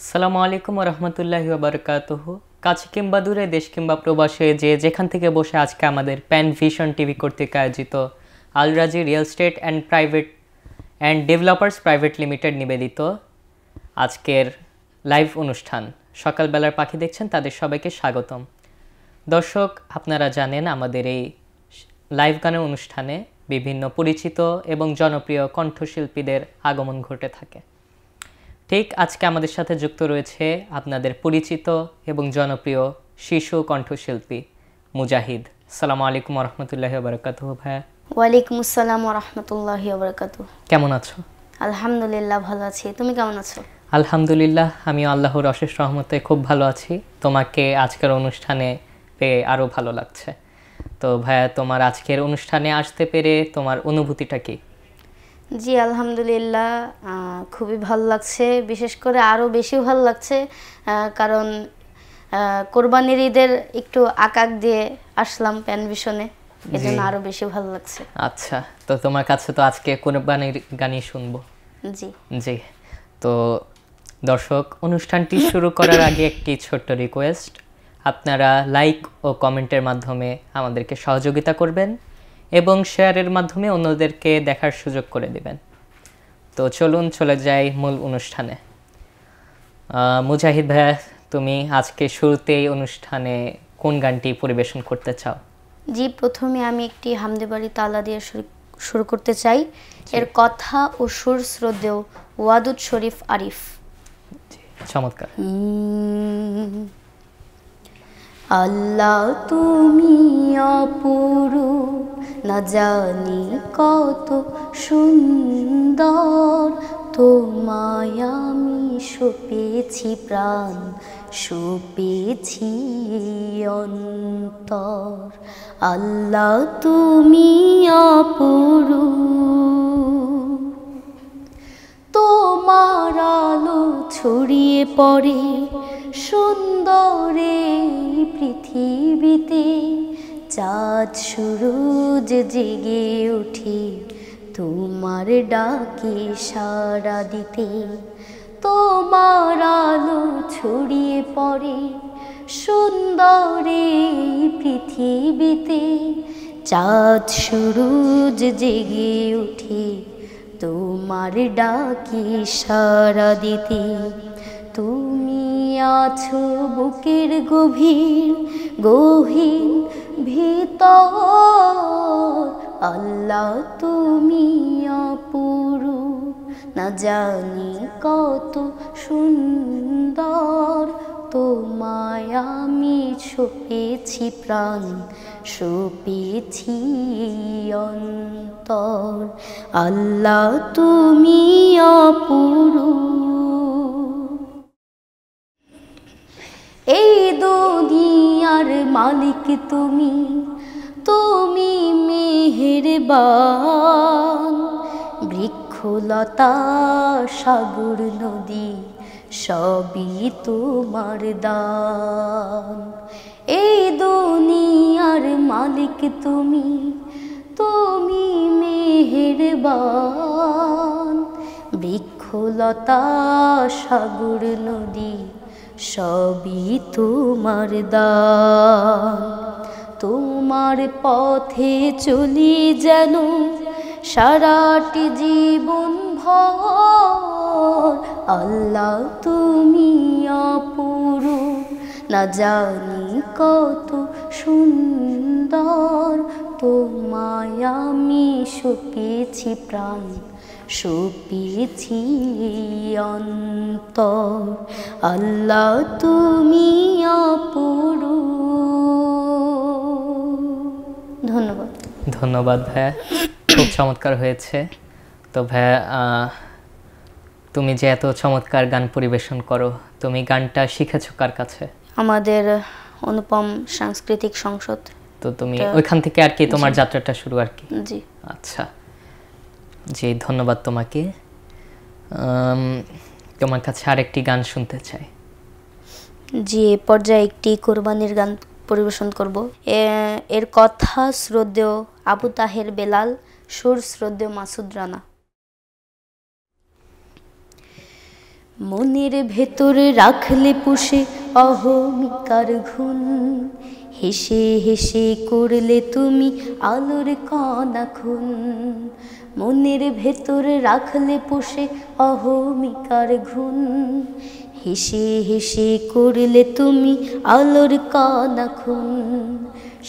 আসসালামু আলাইকুম রহমতুল্লাহি ওয়াবারাকাতুহু। কাছে কিংবা দূরে, দেশ কিংবা প্রবাসে, যে যেখান থেকে বসে আজকে আমাদের প্যান ভিশন টিভি কর্তৃক আয়োজিত আল রাজি real estate and developers private limited নিবেদিত আজকের লাইভ অনুষ্ঠান সকালবেলার পাখি দেখছেন, তাদের সবাইকে স্বাগতম। দর্শক, আপনারা জানেন আমাদের এই লাইভ গানের অনুষ্ঠানে বিভিন্ন পরিচিত এবং জনপ্রিয় কণ্ঠশিল্পীদের আগমন ঘটে থাকে। ঠিক আজকে আমাদের সাথে যুক্ত রয়েছে আপনাদের পরিচিত এবং জনপ্রিয় শিশু কণ্ঠশিল্পী মুজাহিদ। আসসালামু আলাইকুম রহমতুল্লাহি ওয়াবারাকাতুহু। ভাইয়া ওয়ালাইকুম আসসালাম ওরহমতুল্লাহি ওয়াবারাকাতুহু। কেমন আছো? আলহামদুলিল্লাহ ভালো আছি, তুমি কেমন আছো? আলহামদুলিল্লাহ, আমি আল্লাহর অশেষ রহমতে খুব ভালো আছি। তোমাকে আজকের অনুষ্ঠানে পেয়ে আরও ভালো লাগছে। তো ভাইয়া, তোমার আজকের অনুষ্ঠানে আসতে পেরে তোমার অনুভূতিটা কি? জি আলহামদুলিল্লাহ, খুবই ভালো লাগছে। বিশেষ করে আরও বেশি ভালো লাগছে কারণ কোরবানির ঈদের একটু আকাক দিয়ে আসলাম প্যান ভিশনে, এজন্য আরও বেশি ভালো লাগছে। আচ্ছা, তো তোমার কাছে তো আজকে কোরবানির গানই শুনবো। জি জি, তো দর্শক, অনুষ্ঠানটি শুরু করার আগে একটি ছোট্ট রিকোয়েস্ট, আপনারা লাইক ও কমেন্টের মাধ্যমে আমাদেরকে সহযোগিতা করবেন এবং শেয়ারের মাধ্যমে অন্যদেরকে দেখার সুযোগ করে দিবেন। তো চলুন চলে যাই মূল অনুষ্ঠানে। মুজাহিদ ভাইয়া, তুমি আজকে শুরুতেই অনুষ্ঠানে কোন গানটি পরিবেশন করতে চাও? জি, প্রথমে আমি একটি হামদে বাড়ি তালা দিয়ে শুরু করতে চাই। এর কথা ও সুর শ্রদ্ধেয় ওয়াদুদ শরীফ আরিফ। চমৎকার। আল্লাহ তুমি অপরূপ, না জানি কত সুন্দর, তোমায় আমি সপেছি প্রাণ, সপেছি অন্তর। আল্লাহ তুমি অপরূপ, তোমার আলো ছড়িয়ে পড়ে সুন্দরে পৃথিবীতে, চাঁদ সূরজ জেগে ওঠে তোমার ডাকে সাড়া দিতে। তোমার আলো ছড়িয়ে পড়ে সুন্দরে পৃথিবীতে, চাঁদ সূরজ জেগে ওঠে তোমার ডাকে সাড়া দিতে। তুমি আছো বুকের গহীন ভিতর, আল্লাহ তুমি অপরূপ, না জানি কত সুন্দর, তোমায় আমি সপেছি প্রাণ, সপেছি অন্তর। আল্লাহ তুমি অপরূপ, এই দুনিয়ার মালিক তুমি, তুমি মেহেরবান। বৃক্ষলতা সাগর নদী সবই তোমার দান। এই দুনিয়ার মালিক তুমি, তুমি মেহেরবান। বৃক্ষলতা সাগর নদী সবই তোমার দান। তোমার পথে চলি যেন সারাটি জীবন ভর, আল্লাহ তুমি অপরূপ, না জানি কত সুন্দর, তোমায় আমি সপেছি প্রাণ, সপেছি অন্তর। আল্লাহ তুমি অপরূপ। ধন্যবাদ। ধন্যবাদ ভাইয়া, খুব চমৎকার হয়েছে। তো ভাইয়া, তুমি যে এত চমৎকার গান পরিবেশন করো, তুমি গানটা শিখেছো কার কাছে? আমাদের অনুপম সাংস্কৃতিক সংসদ। তো তুমি ওইখান থেকে আর কি তোমার যাত্রাটা শুরু আর কি? জি আচ্ছা, জি ধন্যবাদ তোমাকে। তোমার কাছে আরেকটি গান শুনতে চাই। জি, এ পর্যায়ে একটি কোরবানির গান পরিবেশন করব। এর কথা শ্রদ্ধেয় আবু তাহের বেলাল, সুর শ্রদ্ধেয় মাসুদ রানা। মনের ভেতরে রাখলে পুষে অহমিকার ঘুণ, হেসে হেসে করলে তুমি আলোর কণা খুন। মনের ভেতরে রাখলে পুষে অহমিকার ঘুণ, হেসে হেসে করলে তুমি আলোর কণা খুন।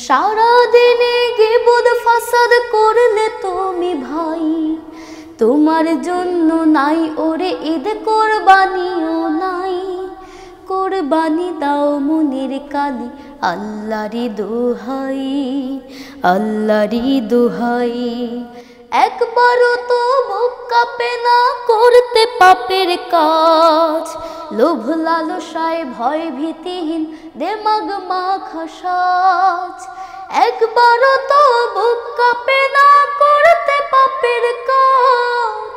সারাদিনে গিবদ ফাসাদ করলে তুমি ভাই, তোমার জন্য নাই ওরে ঈদ কোরবানিও নাই। কোরবানি দাও মনের কালি আল্লাহরি দোহাই, আল্লাহরি দোহাই। একবারও তো বুক কাঁপে না করতে পাপের কাজ, লোভ লালসায় ভয় ভীতিহীন দেমাগ মাখা সাজ। একবারও তো বুক কাঁপে না করতে পাপের কাজ,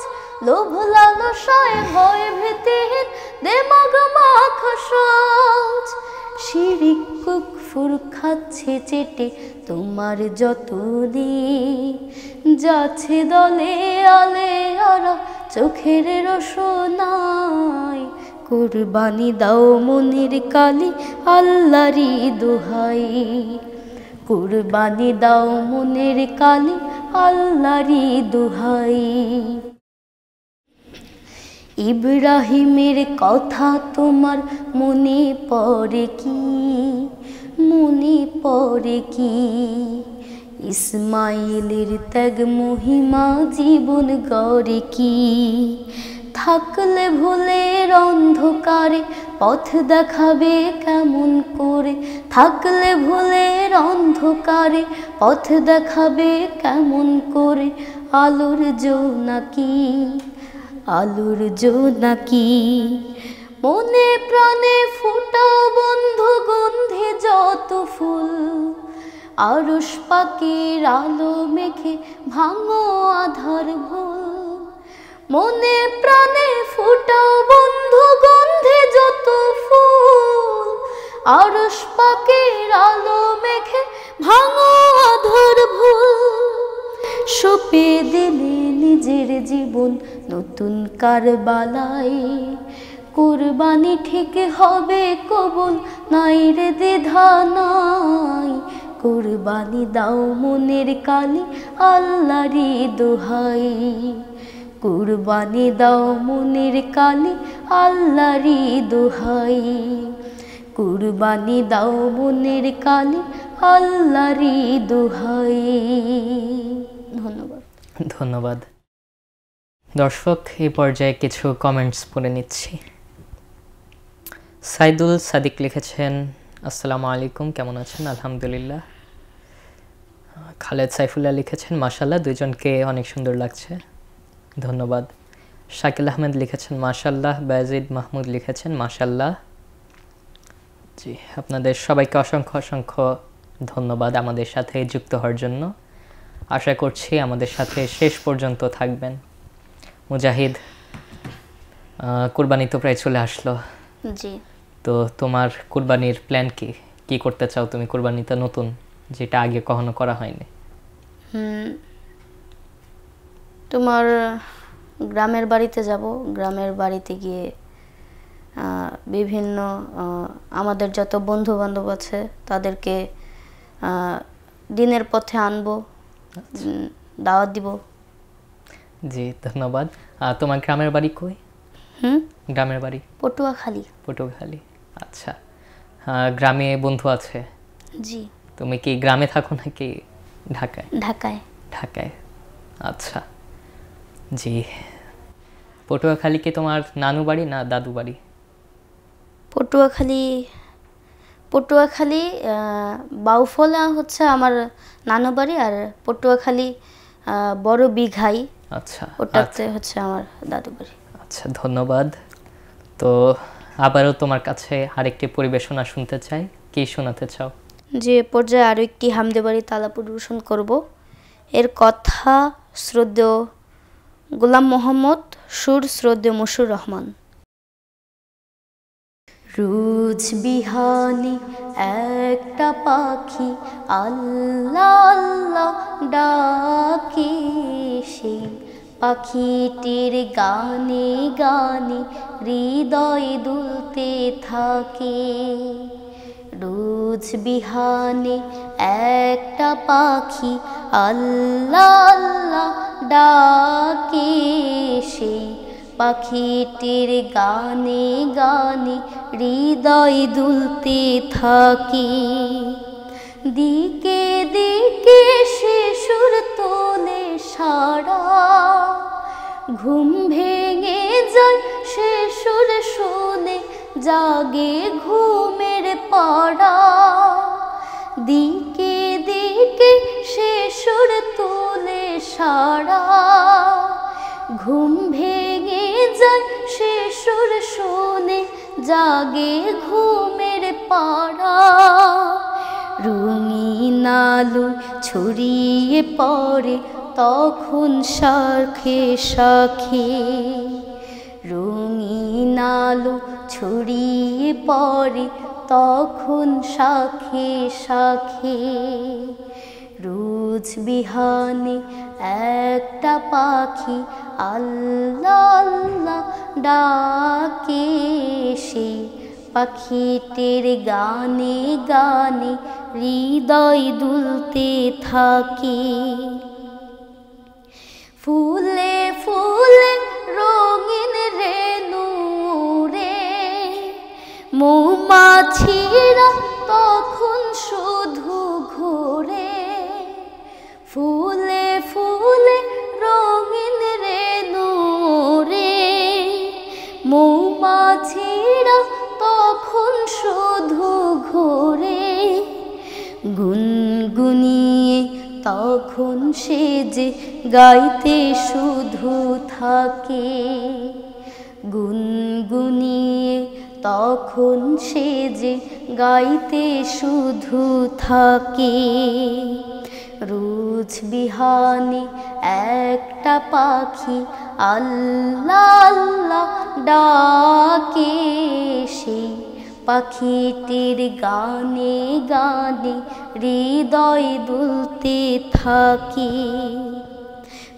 লোভ লালসায় ভয় ভীতিহীন দেমাগ মাখা সাজ। শিরিক কুফর খাচ্ছে চেটে তোমার যতনে, যাচ্ছে দলে আলে আরা চোখের রোশনাই। কুরবানি দাও মনের কালি আল্লাহরি দোহাই, কুরবানি দাও মনের কালি আল্লাহরি দোহাই। ইব্রাহিমের কথা তোমার মনে পড়ে কি, মনে পড়ে কি? ইসমাইলের ত্যাগ মহিমা জীবন গড়ে কি? থাকলে ভুলের অন্ধকারে পথ দেখাবে কেমন করে, থাকলে ভুলের অন্ধকারে পথ দেখাবে কেমন করে? আলোর জোনাকি, আলোর জোনাকি। মনে প্রাণে ফুটাও বন্ধু গন্ধে যত ফুল, আরশ পাকের আলো মেখে ভাঙো আধার ভুল। মনে প্রাণে ফুটাও বন্ধু গন্ধে যত ফুল, আরশ পাকের আলো মেখে ভাঙো আধার ভুল। সঁপে দিলে নিজের জীবন নতুন কারবালায়, কুরবানি ঠিক হবে কবুল নাই রে দ্বিধা নাই। কুরবানি দাও মনের কালি আল্লাহরি দোহাই, কুরবানি দাও মনের কালি আল্লাহরি দোহাই। কুরবানি দাও মনের কালি আল্লাহরি দোহাই। ধন্যবাদ। ধন্যবাদ। দর্শক, এই পর্যায়ে কিছু কমেন্টস পড়ে নিচ্ছি। সাইদুল সাদিক লিখেছেন, আসসালামু আলাইকুম, কেমন আছেন? আলহামদুলিল্লাহ। খালেদ সাইফুল্লাহ লিখেছেন, মাশাআল্লাহ, দুজনকে অনেক সুন্দর লাগছে, ধন্যবাদ। শাকিল আহমেদ লিখেছেন মাশাআল্লাহ। বায়েজিদ মাহমুদ লিখেছেন মাশাআল্লাহ। জি, আপনাদের সবাইকে অসংখ্য অসংখ্য ধন্যবাদ আমাদের সাথে যুক্ত হওয়ার জন্য। আশা করছি আমাদের সাথে শেষ পর্যন্ত থাকবেন। মুজাহিদ, কুরবানি তো প্রায় চলে আসলো। জি। তো তোমার কুরবানির প্ল্যান কি? কি করতে চাও তুমি কুরবানিতে নতুন, যেটা আগে কখনো করা হয়নি? তোমার গ্রামের বাড়িতে যাব। গ্রামের বাড়িতে গিয়ে বিভিন্ন আমাদের যত বন্ধু বান্ধব আছে তাদেরকে দিনের পথে আনবো, দাওয়াত দিব। জি, ধন্যবাদ। তোমার গ্রামের বাড়ি কই? গ্রামের বাড়ি পটুয়াখালী। পটুয়াখালী, আচ্ছা। গ্রামে বন্ধু আছে? জি। তুমি কি গ্রামে থাকো নাকি ঢাকায়? ঢাকায়। ঢাকায়, আচ্ছা। জি, পটুয়াখালী কি তোমার নানু বাড়ি না দাদু বাড়ি? পটুয়াখালী, পটুয়াখালী বাউফলা হচ্ছে আমার নানু বাড়ি, আর পটুয়াখালী বড় বিঘাই, আচ্ছা, ওটাতে হচ্ছে আমার দাদু বাড়ি। আচ্ছা, ধন্যবাদ। তো আবারও তোমার কাছে আরেকটি পরিবেশনা শুনতে চাই, কি শোনাতে চাও? যে পর্যায়ে আরও একটি হামদে বাড়ি তালা পরিবেশন করব। এর কথা শ্রদ্ধেয় গোলাম মোহাম্মদ, সুর শ্রদ্ধেয় মশুর রহমান। রোজ বিহানি একটা পাখি আল্লাহ আল্লাহ ডাকে, সেই পাখিটির গানে গানে হৃদয় দুলতে থাকে। রোজ বিহানে একটা পাখি আল্লাহ আল্লাহ ডাকে, সেই পাখিটির গানে গানে হৃদয় দুলতে থাকে। দিকে দিকে সে সুর তোলে সারা, ঘুম ভেঙে যায় সে সুর শুনে, জাগে ঘুমের পাড়া। দিকে দিকে সে সুর তোলে সারা, ঘুম ভেঙে যায় সে সুর শুনে, জাগে ঘুমের পাড়া। রঙিন আলো ছড়িয়ে পড়ে তখন শাখে শাখে, রঙিন আলো ছড়িয়ে পড়ে তখন শাখে শাখে। রোজ বিহানে একটা পাখি আল্লাহ আল্লাহ ডাকে, সেই পাখিটির গানে গানে হৃদয় দুলতে থাকে। ফুলে ফুলে রঙিন রেণু রে, মৌমাছিরা তখন শুধু ঘোরে। ফুলে ফুলে রঙিন রেণু রে, মৌমাছিরা তখন শুধু ঘোরে। গুনগুনিয়ে তখন সে যে গাইতে শুধু থাকে, গুনগুনিয়ে তখন সে যে গাইতে শুধু থাকে। রোজ বিহানে একটা পাখি আল্লাহ আল্লাহ ডাকে, সেই পাখিটির গানে গানে হৃদয় দুলতে থাকে।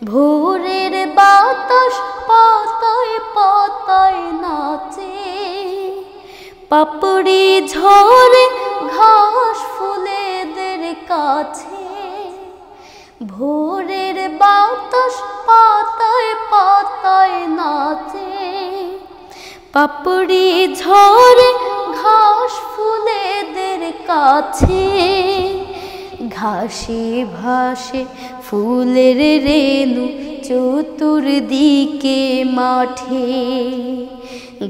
ভোরের বাতাস পাতায় পাতায় নাচে, পাপড়ি ঝরে ঘাস ফুলেদের কাছে। ভোরের বাতাস পাতায় পাতায় নাচে, পাপড়ি ঝরে ঘাস ফুলেদের কাছে। ঘাসে ভাসে ফুলের রেণু চতুর্দিকে মাঠে,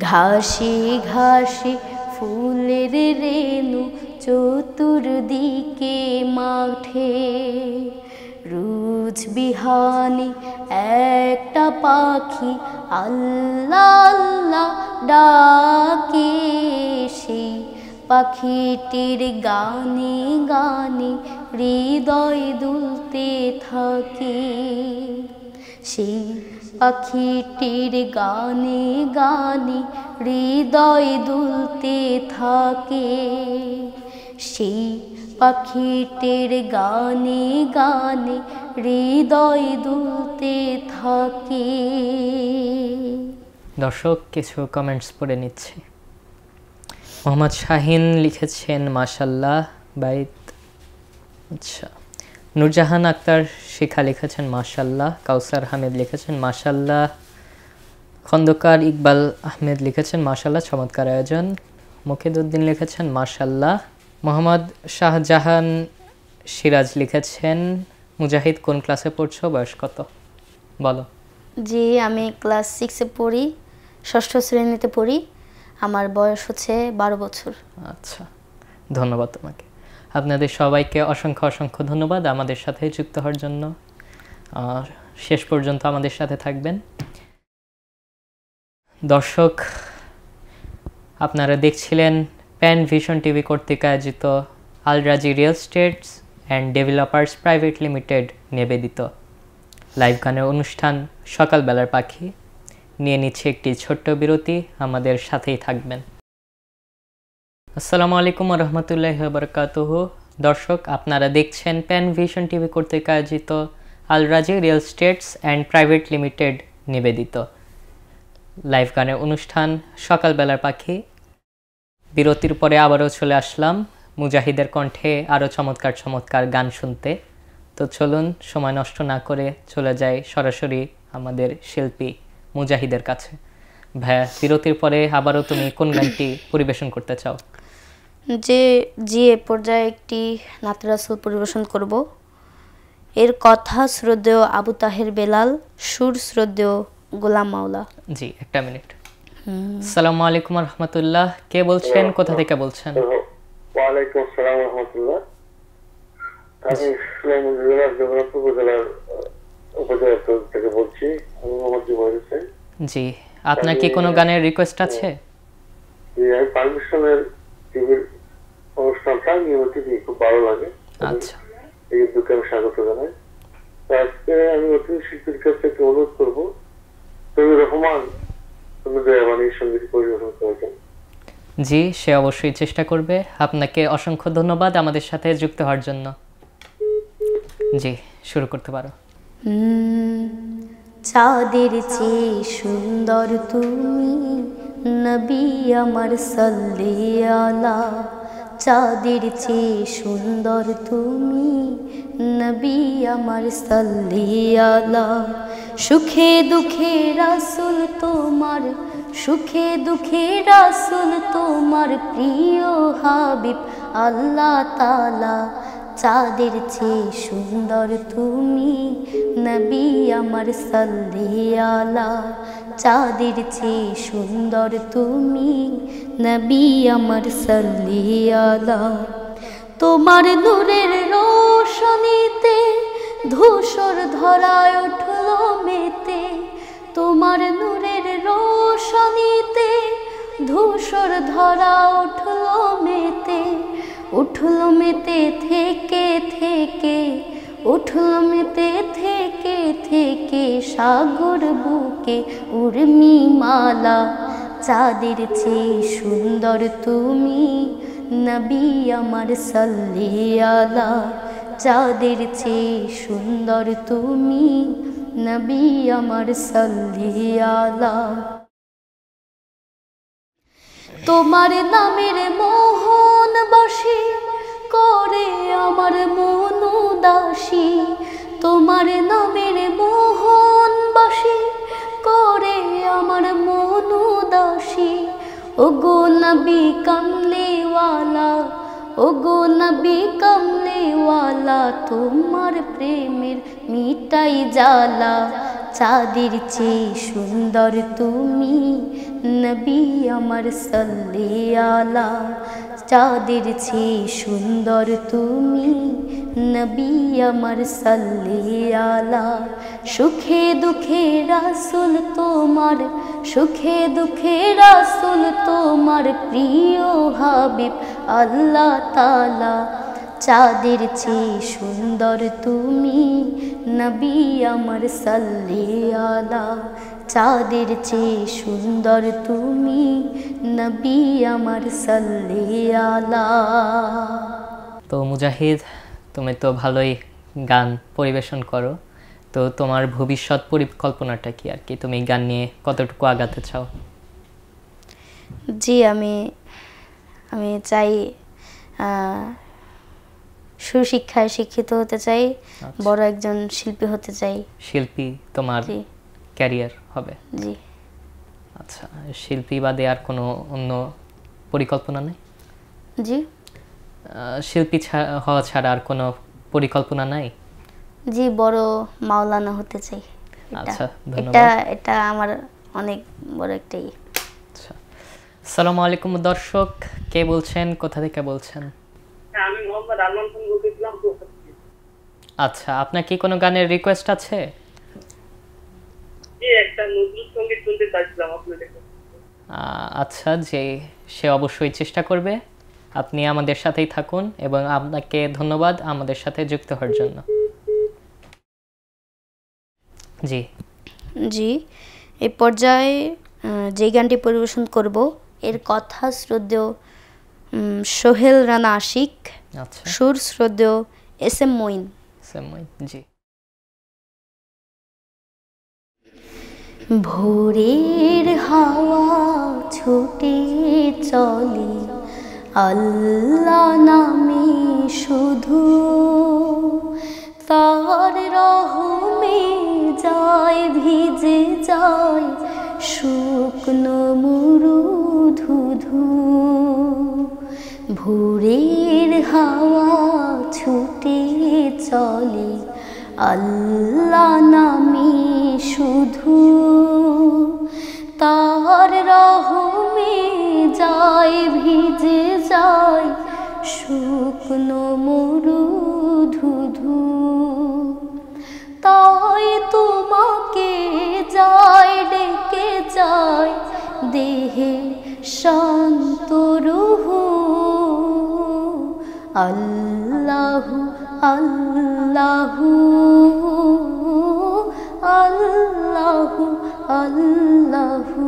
ঘাসে ঘাসে ফুলের রেণু চতুর্দিকে মাঠে। রোজ বিহানে একটা পাখি আল্লাহ আল্লাহ ডাকে, সেই পাখিটির গানে গানে হৃদয় দুলতে থাকে। সেই পাখিটির গানে গানে হৃদয় দুলতে থাকে। সেই পাখিটির গানে গানে হৃদয় দুলতে থাকে। দর্শক কিছু কমেন্টস পড়ে নিচ্ছি। মোহাম্মদ শাহিন লিখেছেন মাশাল্লাহ বাইত। আচ্ছা, নূরজাহান আক্তার শিখা লিখেছেন মাশাল্লাহ। কাউসার হামিদ লিখেছেন মাশাল্লাহ। খন্দকার ইকবাল আহমেদ লিখেছেন মাশাল্লাহ, চমৎকার আয়োজন। মুকিদউদ্দিন লিখেছেন মাশাল্লাহ। মোহাম্মদ শাহজাহান সিরাজ লিখেছেন মুজাহিদ কোন ক্লাসে পড়ছো, বয়স কত বলো? জি, আমি ক্লাস 6-এ পড়ি, 6ষ্ঠ শ্রেণীতে পড়ি। আমার বয়স হচ্ছে 12 বছর। আচ্ছা, ধন্যবাদ তোমাকে। আপনাদের সবাইকে অসংখ্য অসংখ্য ধন্যবাদ আমাদের সাথে যুক্ত হওয়ার জন্য। শেষ পর্যন্ত আমাদের সাথে থাকবেন। দর্শক, আপনারা দেখছিলেন প্যান ভিশন টিভি কর্তৃক আয়োজিত আল রাজি real estates and developers private limited নিবেদিত লাইভ গানের অনুষ্ঠান সকালবেলার পাখি। নিয়ে নিচ্ছে একটি ছোট্ট বিরতি, আমাদের সাথেই থাকবেন। আসসালামু আলাইকুম ওয়া রাহমাতুল্লাহি ওয়া বারাকাতুহু। দর্শক, আপনারা দেখছেন প্যান ভিশন টিভি কর্তৃক আয়োজিত আল রাজি real estates and private limited নিবেদিত লাইভ গানের অনুষ্ঠান সকালবেলার পাখি। বিরতির পরে আবারও চলে আসলাম মুজাহিদের কণ্ঠে আরও চমৎকার চমৎকার গান শুনতে। তো চলুন সময় নষ্ট না করে চলে যাই সরাসরি আমাদের শিল্পী মুজাহিদের কাছে। ভাইয়া, বিরতির পরে আবারও তুমি কোন গানটি পরিবেশন করতে চাও? জি এ পর্যায়ে একটি নাত রাসূল পরিবেশন করব। এর কথা শ্রদ্ধেয় আবু তাহের বেলাল, সুর শ্রদ্ধেয় গোলাম মাওলা। জি, একটা মিনিট। আসসালামু আলাইকুম রহমতুল্লাহ, কে বলছেন, কোথা থেকে বলছেন? ওয়ালাইকুম আসসালাম রহমতুল্লাহ। আমি সুনামগঞ্জ জেলার জগন্নাথপুর উপজেলা থেকে বলছি। আমি মোহাম্মদ জুবাইর হোসেন। জি, আপনার কি কোনো গানের রিকোয়েস্ট আছে? জি, আমি পারমিশনের টিভির অনুষ্ঠানটা নিয়মিত খুব ভালো লাগে। আচ্ছা, এই দুঃখে আমি স্বাগত জানাই। আজকে আমি নতুন শিল্পীর কাছে একটু অনুরোধ করবো, তুমি রহমান, তুমি দয়াবানি সঙ্গীত পরিবেশন করেছেন। জি, সে অবশ্যই চেষ্টা করবে। আপনাকে অসংখ্য ধন্যবাদ আমাদের সাথে যুক্ত হওয়ার জন্য। জি, শুরু করতে পারো। চাঁদের চেয়ে সুন্দর তুমি নবী আমার সাল্লাল্লাহু আলা। চাঁদের চেয়ে সুন্দর তুমি নবী আমার সাল্লাল্লাহু আলা। সুখে দুঃখে রাসূল তোমার, সুখে দুঃখে রাসূল তোমার প্রিয় হাবিব আল্লাহ তাআলা। চাঁদের চেয়ে সুন্দর তুমি নবী আমার সাল্লাল্লাহু আলা। চাঁদের চেয়ে সুন্দর তুমি নবী আমার সাল্লাল্লাহু আলা। তোমার নূরের রোশনীতে ধূসর ধরায় উঠল মেতে। তোমার নূরের রোশনীতে ধূসর ধরা উঠল মেতে। উঠল মেতে থেকে থেকে, উঠল মেতে থেকে থেকে সাগর বুকে উর্মি মালা। চাঁদের চেয়ে সুন্দর তুমি নবী আমার সাল্লাল্লাহু আলা। চাঁদের চেয়ে সুন্দর তুমি নবী আমার সাল্লাল্লাহু আলা। তোমার নামের মোহন বশে করে আমার মন উদাসী। তোমার নামের মোহন বশে করে আমার মন উদাসী। ওগো নবী কামলিওয়ালা, ওগো নবী কামলিওয়ালা, তোমার প্রেমের মিটাই জ্বালা। চাঁদের চেয়ে সুন্দর তুমি নবী আমার সাল্লাল্লাহু আলা। চাঁদের চেয়ে সুন্দর তুমি নবী আমার সাল্লাল্লাহু আলা। সুখে দুঃখে রাসূল তোমার, সুখে দুঃখে রাসূল তোমার প্রিয় হাবিব আল্লাহ তাআলা। চাঁদের চেয়ে সুন্দর তুমি নবী আমার সাল্লাল্লাহু আলা। চাঁদের চেয়ে সুন্দর তুমি নবী আমার সাল্লাল্লাহু আলা। তো মুজাহিদ, তুমি তো ভালোই গান পরিবেশন করো। তো তোমার ভবিষ্যৎ পরিকল্পনাটা কি, আর কি তুমি গান নিয়ে কতটুকু আগাতে চাও? জি, আমি চাই সুশিক্ষায় শিক্ষিত হতে চাই, বড় একজন শিল্পী হতে চাই। শিল্পী তোমার ক্যারিয়ার হবে? জি। আচ্ছা, শিল্পী বাদে আর কোনো অন্য পরিকল্পনা নেই? জি, শিল্পী হওয়া ছাড়া আর কোনো পরিকল্পনা নাই? জি, বড় মাওলানা হতে চাই। আচ্ছা, ধন্যবাদ। এটা আমার অনেক বড় একটাই। আচ্ছা, আসসালামু আলাইকুম দর্শক, কে বলছেন, কোথা থেকে বলছেন? আমি মোহাম্মদ আলমান খান বলছিলাম। আচ্ছা, আপনার কি কোনো গানের রিকোয়েস্ট আছে? জি, একটা নজরুল সঙ্গীত শুনতে চাইছিলাম আপনাদের কাছে। আচ্ছা, সে অবশ্যই চেষ্টা করবে। আপনি আমাদের সাথেই থাকুন এবং আপনাকে ধন্যবাদ আমাদের সাথে যুক্ত হওয়ার জন্য। জি জি, এই পর্যায়ে যে গানটি পরিবেশন করব এর কথা শ্রদ্ধেয় সোহেল রানা আশিক, আচ্ছা, সুর শ্রদ্ধেয় SM মঈন। জি। ভোরের হাওয়া ছুটে চলে আল্লাহ নামে শুধু, তার রহমে যায় ভিজে যায় শুকনো মরু ধুধু। ভোরের হাওয়া ছুটে চলে আল্লাহ নামে শুধু, তার রহমে যায় ভিজে যায় শুকনো মরু ধুধু। তাই তোমাকে যায় ডেকে যায় দেহে শান্ত রুহু। আল্লাহু আল্লাহু আল্লাহু আল্লাহু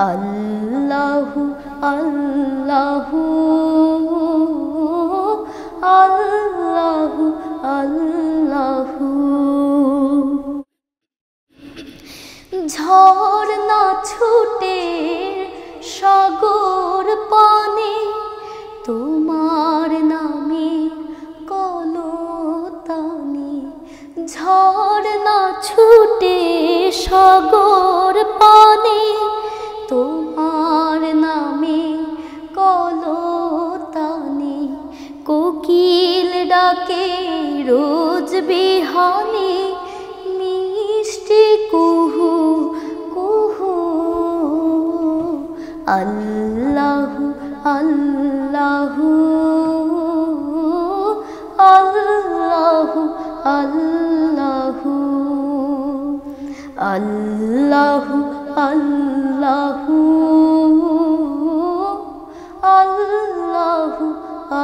আল্লাহু আল্লাহু আল্লাহু আল্লাহু। ঝর্ণা ছুটে সাগর পানে তোমার নামে কলতানে। ঝর্ণা ছুটে সাগর পানে তোমার নামে কলতানে। কোকিল ডাকে রোজ বিহানে মিষ্টি কুহু কুহু। আল্লাহু আল্লাহু আল্লাহু আল্লাহু আল্লাহু আল্লাহু আল্লাহু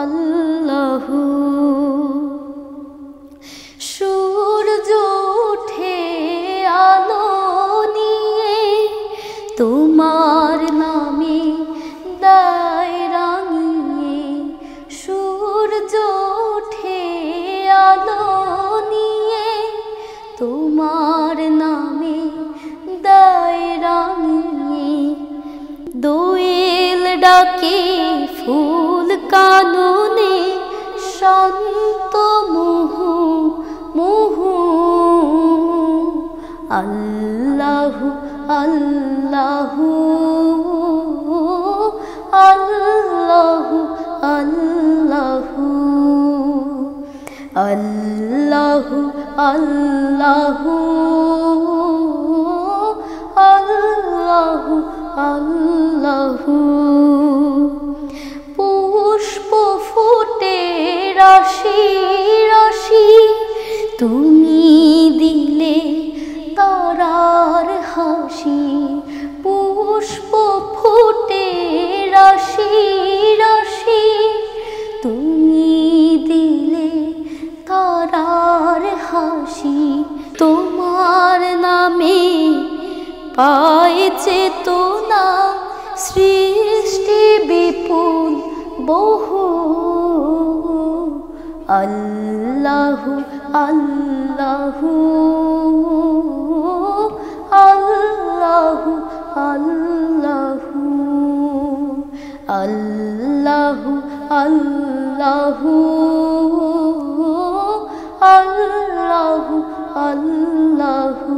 আল্লাহু। সূর্য ওঠে আলো নিয়ে তোমার নামে দায় রাঙিয়ে। সূর্য ওঠে আলো নিয়ে তোমার নামে দায় রাঙিয়ে। দোয়েল ডাকে ফুল কাননে শান্ত মুহু মুহু। আল্লাহু আল্লাহু আল্লাহু আল্লাহু আল্লাহু আল্লাহু আল্লাহু আল্লাহু। পুষ্প ফুটে রাশি রাশি তুমি দিলে তারার হাসি। পুষ্প ফুটে রাশি রাশি তুমি দিলে তারার হাসি। তোমার নামে পায় চেতনা সৃষ্টি বিপুল বহু। আল্লাহু আল্লাহু আল্লাহু আল্লাহু আল্লাহু আল্লাহু আল্লাহু আল্লাহু।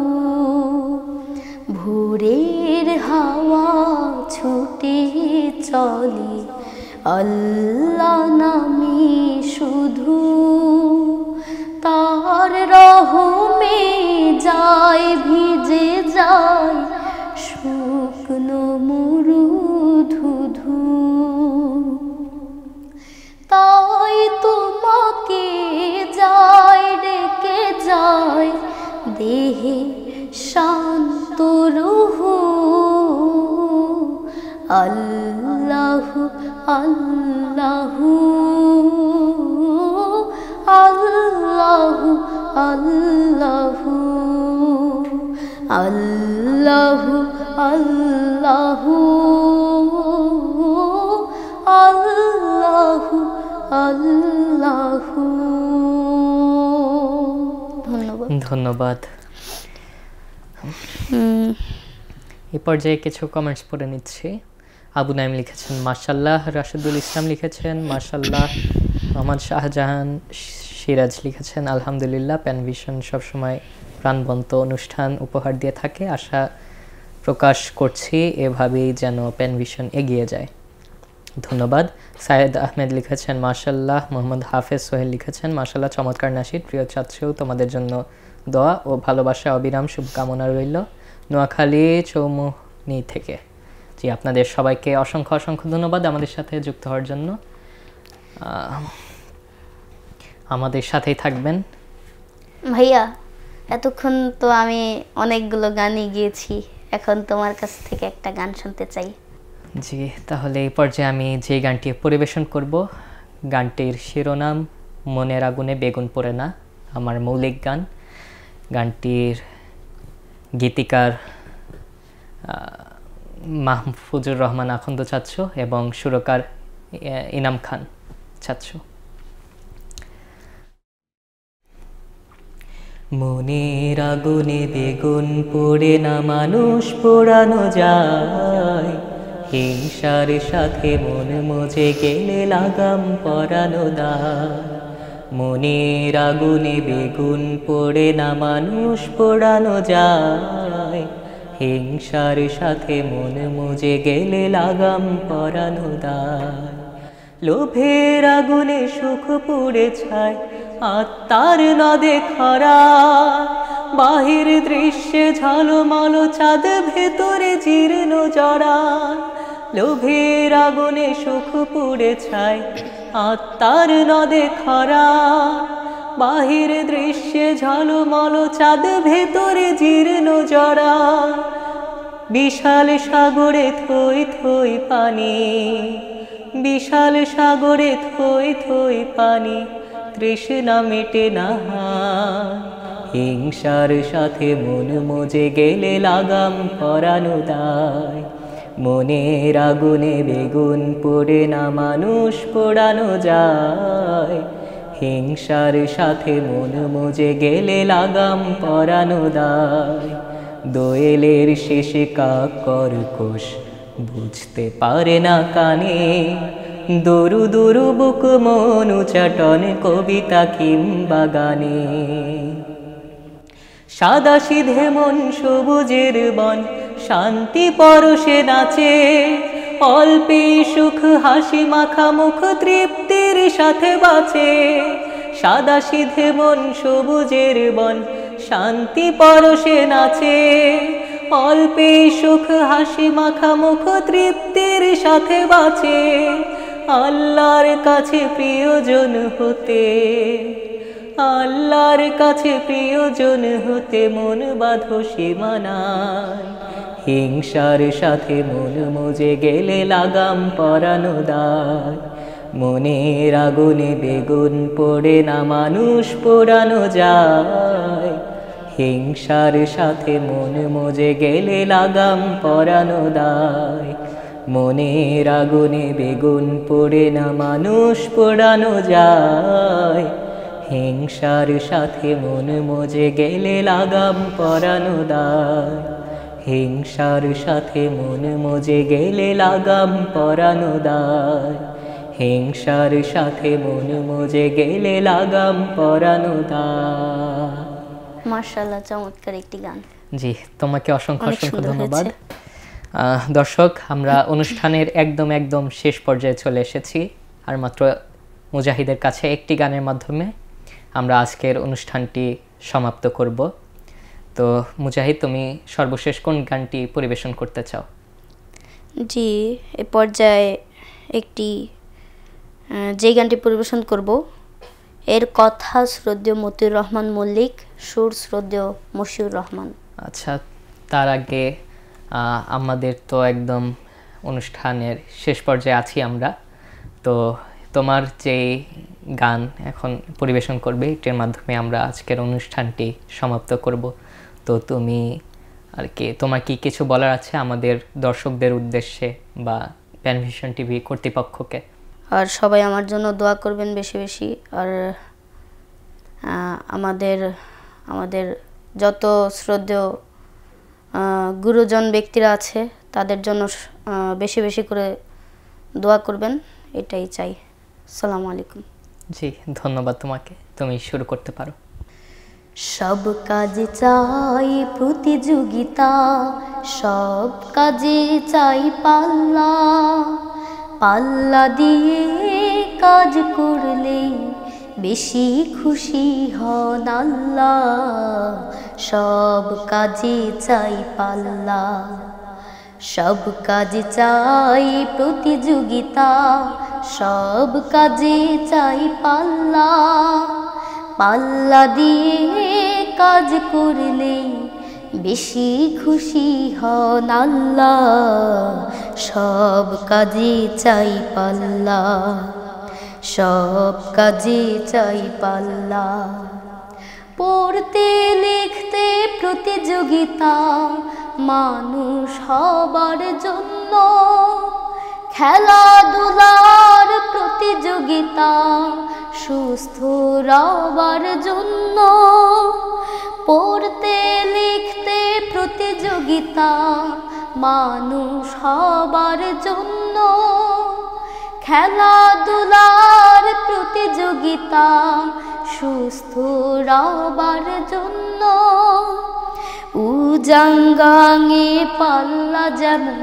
ভোরের হাওয়া ছুটে চলে আল্লাহ নামে শুধু, তার রহমে যায় ভিজে যায় শুকনো মরু ধুধু। তাই তোমাকে যায় ডেকে যায় দেহে শান্ত রুহু। আল্লাহু আল্লাহু আল্লাহু আল্লাহু আল্লাহু আল্লাহু আল্লাহু আল্লাহু। ধন্যবাদ। ধন্যবাদ। এই পর্যায়ে কিছু কমেন্টস পড়ে নিচ্ছি। আবু নাইম লিখেছেন মাশাল্লাহ, রাশেদুল ইসলাম লিখেছেন মাশাল্লাহ, মোহাম্মদ শাহজাহান সিরাজ লিখেছেন আলহামদুলিল্লাহ, প্যানভিশন সবসময় প্রাণবন্ত অনুষ্ঠান উপহার দিয়ে থাকে, আশা প্রকাশ করছি এভাবেই যেন প্যানভিশন এগিয়ে যায়, ধন্যবাদ। সায়েদ আহমেদ লিখেছেন মাশাল্লাহ। মোহাম্মদ হাফেজ সোহেল লিখেছেন মাশাল্লাহ, চমৎকার নাশিদ, প্রিয় ছাত্রীও তোমাদের জন্য দোয়া ও ভালোবাসা অবিরাম শুভকামনা রইল, নোয়াখালী চৌমুহনী থেকে। জি, আপনাদের সবাইকে অসংখ্য অসংখ্য ধন্যবাদ আমাদের সাথে যুক্ত হওয়ার জন্য। আমাদের সাথেই থাকবেন। ভাইয়া, এতক্ষণ তো আমি অনেকগুলো গানই গিয়েছি, এখন তোমার কাছ থেকে একটা গান শুনতে চাই। জি, তাহলে এই পর্যায়ে আমি যে গানটি পরিবেশন করব, গানটির শিরোনাম মনের আগুনে বেগুন পোড়ে না, আমার মৌলিক গান। গানটির গীতিকার মাহফুজুর রহমান আখন্দ চাচ্ছু এবং সুরকার ইনাম খান চাচ্ছু। মনের আগুনে বেগুন পোড়ে না, মানুষ পোড়ানো যায়, হিংসার সাথে মন মজে গেলে লাগাম পরানো দায়। মনের আগুনে বেগুন পোড়ে না, মানুষ পোড়ানো যায়, হিংসার সাথে মন মজে গেলে লাগাম পরানো দায়। লোভের আগুনে সুখ পুড়ে ছায়, আত্মার নদে খরা, বাহির দৃশ্যে ঝলমল চাঁদ, ভেতরে জীর্ণ জরা। লোভের আগুনে সুখ পুড়ে ছায়, আত্মার নদে খরা, বাহির দৃশ্যে ঝলমল চাঁদ, ভেতরে জীর্ণ জরা। বিশাল সাগরে থই থই পানি, বিশাল সাগরে থই থই পানি, তৃষ্ণা মেটে না, হিংসার সাথে মন মজে গেলে লাগাম পরানো দায়। মনের আগুনে বেগুন পোড়ে না, মানুষ পোড়ানো যায়, হিংসার সাথে মন মজে গেলে লাগাম পরানো দায়। দোয়েলের শেষে কাক কর্কশ বুঝতে পারে না কানে, দরু দরু বুক মন উচাটন কবিতা কিংবা গানে। সাদা সিধে মন সবুজের বন, শান্তি পরশে নাচে, অল্পে সুখ হাসি মাখা মুখ তৃপ্তির সাথে বাঁচে। সাদা সিধে মন সবুজের বন, শান্তি পরশে নাচে, অল্পে সুখ হাসি মাখা মুখ তৃপ্তির সাথে বাঁচে। আল্লাহর কাছে প্রিয়জন হতে, আল্লাহর কাছে প্রিয়জন হতে মন বাঁধো সীমানায়, হিংসার সাথে মন মজে গেলে লাগাম পরানো দায়। মনের আগুনে বেগুন পোড়ে না, মানুষ পোড়ানো যায়, হিংসার সাথে মন মজে গেলে লাগাম পরানো দায়। মনের আগুনে বেগুন পোড়ে না, মানুষ পোড়ানো যায়, হিংসার সাথে মন মজে গেলে লাগাম পরানো দায়। হিংসার সাথে মন মজে গেলে লাগাম পরানো দায়, হিংসার সাথে মন মজে গেলে লাগাম পরানো দায়। মাশাআল্লাহ, চমৎকার একটি গান। জি, তোমাকে অসংখ্য অনেক অসংখ্য সুন্দর ধন্যবাদ। হয়েছে। দর্শক, আমরা অনুষ্ঠানের একদম শেষ পর্যায়ে চলে এসেছি, আর মাত্র মুজাহিদের কাছে একটি গানের মাধ্যমে আমরা আজকের অনুষ্ঠানটি সমাপ্ত করব। তো মুজাহিদ, তুমি সর্বশেষ কোন গানটি পরিবেশন করতে চাও? জি, এ পর্যায়ে একটি যে গানটি পরিবেশন করব, এর কথা শ্রদ্ধেয় মতিউর রহমান মল্লিক, সুর শ্রদ্ধেয় মশিউর রহমান। আচ্ছা, তার আগে আমাদের তো একদম অনুষ্ঠানের শেষ পর্যায়ে আছি আমরা, তো তোমার যে গান এখন পরিবেশন করবে এটির মাধ্যমে আমরা আজকের অনুষ্ঠানটি সমাপ্ত করব। তো তুমি আর কি, তোমার কি কিছু বলার আছে আমাদের দর্শকদের উদ্দেশ্যে বা প্যানভিশন টিভি কর্তৃপক্ষকে? আর সবাই আমার জন্য দোয়া করবেন বেশি বেশি। আর আমাদের যত শ্রদ্ধেয় গুরুজন ব্যক্তিরা আছে তাদের জন্য বেশি বেশি করে দোয়া করবেন, এটাই চাই। আসসালামু আলাইকুম। জি, ধন্যবাদ তোমাকে, তুমি শুরু করতে পারো। সব কাজে চাই প্রতিযোগিতা, সব কাজে চাই পাল্লা, পাল্লা দিয়ে কাজ করলে বেশি খুশি হন আল্লাহ। সব কাজে চাই পাল্লা, সব কাজে চাই প্রতিযোগিতা, সব কাজে চাই পাল্লা, পাল্লা দিয়ে কাজ করলে বেশি খুশি হন আল্লাহ। সব কাজে চাই পাল্লা, সব কাজে চাই পাল্লা। পড়তে লিখতে প্রতিযোগিতা, মানুষ হবার জন্য, খেলাধুলার প্রতিযোগিতা, সুস্থ রবার জন্য। পড়তে লিখতে প্রতিযোগিতা, মানুষ হবার জন্য, খেলাধুলার প্রতিযোগিতা, সুস্থ রবার জন্য। উজাঙ্গাঙে পাল্লা যেমন,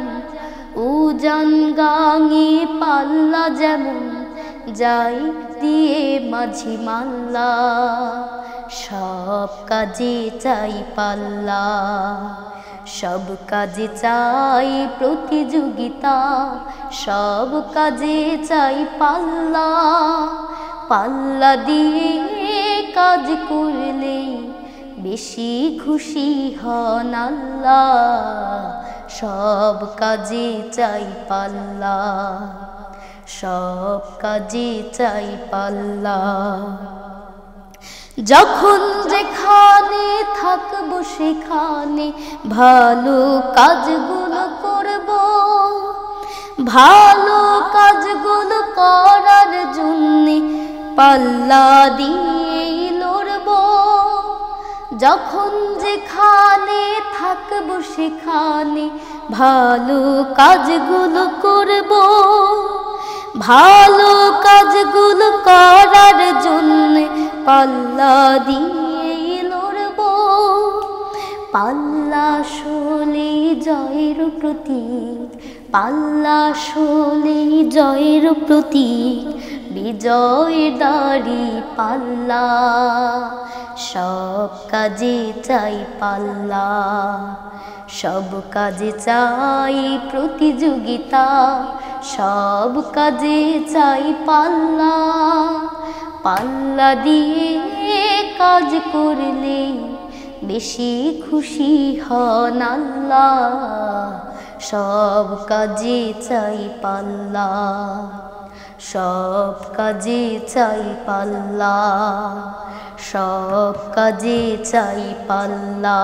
উজাঙ্গাঙে পাল্লা যেমন, যাই দিয়ে মাঝি মাল্লা। সব কাজে চাই পাল্লা, সব কাজে চাই প্রতিযোগিতা, সব কাজে চাই পাল্লা, পাল্লা দিয়ে কাজ করলে বেশি খুশি হন আল্লাহ। সব কাজে চাই পাল্লা, সব কাজে চাই পাল্লা। যখন যেখানে থাকবো সেখানে ভালো কাজগুলো করব, ভালো কাজগুলো করার জন্যে পাল্লা দিয়ে লড়ব। যখন যেখানে থাকবো সেখানে ভালো কাজগুলো করব, ভালো কাজগুলো করার জন্য পাল্লা দিয়ে লড়ব। পাল্লা শোলে জয়ের প্রতীক, পাল্লা শোলে জয়ের প্রতীক, বিজয় দাঁড়ি পাল্লা। সব কাজে চাই পাল্লা, সব কাজে চাই প্রতিযোগিতা, সব কাজে চাই পাল্লা, পাল্লা দিয়ে কাজ করলে বেশি খুশি হন আল্লাহ। সব কাজে চাই পাল্লা, সব কাজে চাই পাল্লা, সব কাজে চাই পাল্লা।